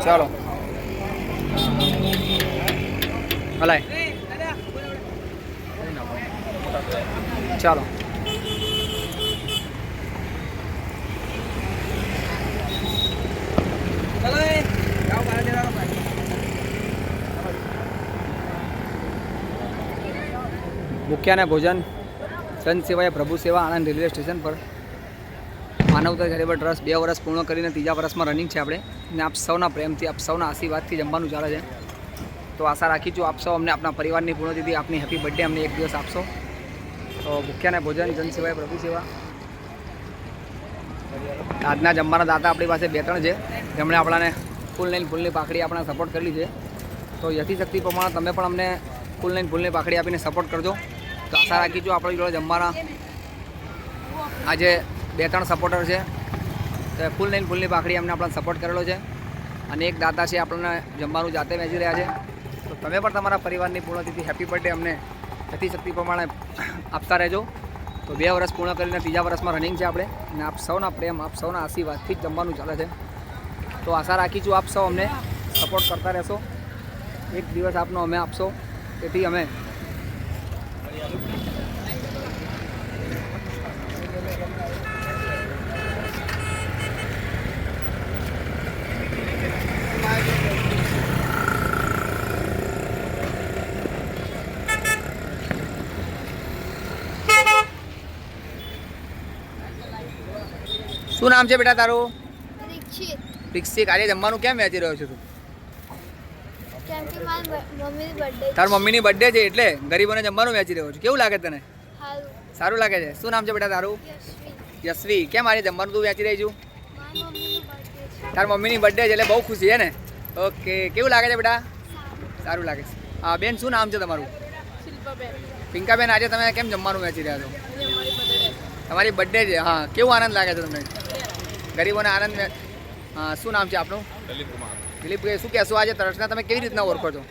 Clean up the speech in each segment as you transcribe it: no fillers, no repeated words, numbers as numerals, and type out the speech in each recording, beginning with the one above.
ચાલો હલાય ચાલો ભૂખ્યાને ભોજન જન સેવાએ પ્રભુ સેવા આણંદ રેલવે સ્ટેશન પર માનવતા ચેરિટેબલ ટ્રસ્ટ 2 વર્ષ પૂર્ણ કરીને 3જા વર્ષમાં રનિંગ છે આપણે ને આપ સૌના પ્રેમથી આપ સૌના આશીર્વાદથી જમવાનું ચાલે છે તો આશા રાખી છું આપ સૌ અમને આપણા પરિવારની પૂર્ણતિથિ આપની હેપી બર્થડે અમને એક દિવસ આપશો તો ભૂખ્યાને ભોજન જન સેવાએ પ્રભુ સેવા આજના જમવાના દાતા આપણી પાસે 2-3 છે જેમણે આપણાને ફૂલની પાખડી આપણે સપોર્ટ કરેલી છે તો યથાશક્તિ પ્રમાણે તમે પણ અમને ફૂલની પાખડી આપીને સપોર્ટ કરજો તો આશા રાખી છું આપણી જોડે જમવાના આજે 2-3 સપોર્ટર છે તો ફૂલની પાખડી અમને આપણને સપોર્ટ કરેલો છે અને એક દાતા છે આપણને જમવાનું જાતે વેચી રહ્યા છે તો તમે પણ તમારા પરિવારની પૂર્ણતિથિ હેપી બર્થડે અમને યથાશક્તિ પ્રમાણે આપતા રહેજો તો 2 વર્ષ પૂર્ણ કરીને 3જા વર્ષમાં રનિંગ છે આપણે અને આપ સૌના પ્રેમ આપ સૌના આશીર્વાદથી જ જમવાનું ચાલે છે તો આશા રાખી છું આપ સૌ અમને સપોર્ટ કરતા રહેશો એક દિવસ આપનો અમે આપશો તેથી અમે શું નામ છે બેટા તારું? દીક્ષિત. આજે જમવાનું કેમ વેચી રહ્યો છે તું? તાર મમ્મીની બર્થડે છે એટલે ગરીબોને જમવાનું વેચી રહ્યો છું. કેવું લાગે તને? સારું લાગે છે. શું નામ છે બેટા તારું? યશ્વી. કેમ આજે જમવાનું તું વેચી રહી છું? તાર મમ્મીની બર્થડે છે એટલે બહુ ખુશી છે ને? ઓકે. કેવું લાગે છે બેટા? સારું લાગે છે. હા બેન, શું નામ છે તમારું? પિંકાબેન, આજે તમે કેમ જમવાનું વેચી રહ્યા છો? તમારી બર્થડે છે. હા, કેવું આનંદ લાગે છે તમને? ગરીબોને આનંદ. હા, શું નામ છે આપનું? દિલીપ કુમાર. દિલીપભાઈ, શું કહેશો આજે ટ્રસ્ટના તમે કેવી રીતના ઓળખો છો?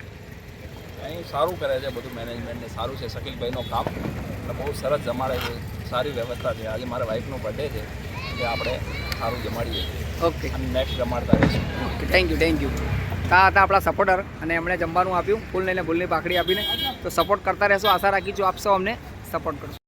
અહીં સારું કરે છે બધું મેનેજમેન્ટને સારું છે. શકીલભાઈનું કામ એટલે બહુ સરસ જમાડે છે, સારી વ્યવસ્થા છે. આજે મારા વાઈફનો બર્થડે છે એટલે આપણે સારું જમાડીએ. ઓકે. અને નેક્સ્ટ જમાડતા રહીશું. Okay, thank you. આ હતા આપણા સપોર્ટર અને એમણે જમવાનું આપ્યું ફૂલની પાખડી આપીને. તો સપોર્ટ કરતા રહેશો. આશા રાખી છું આપ સૌ અમને સપોર્ટ કરશો.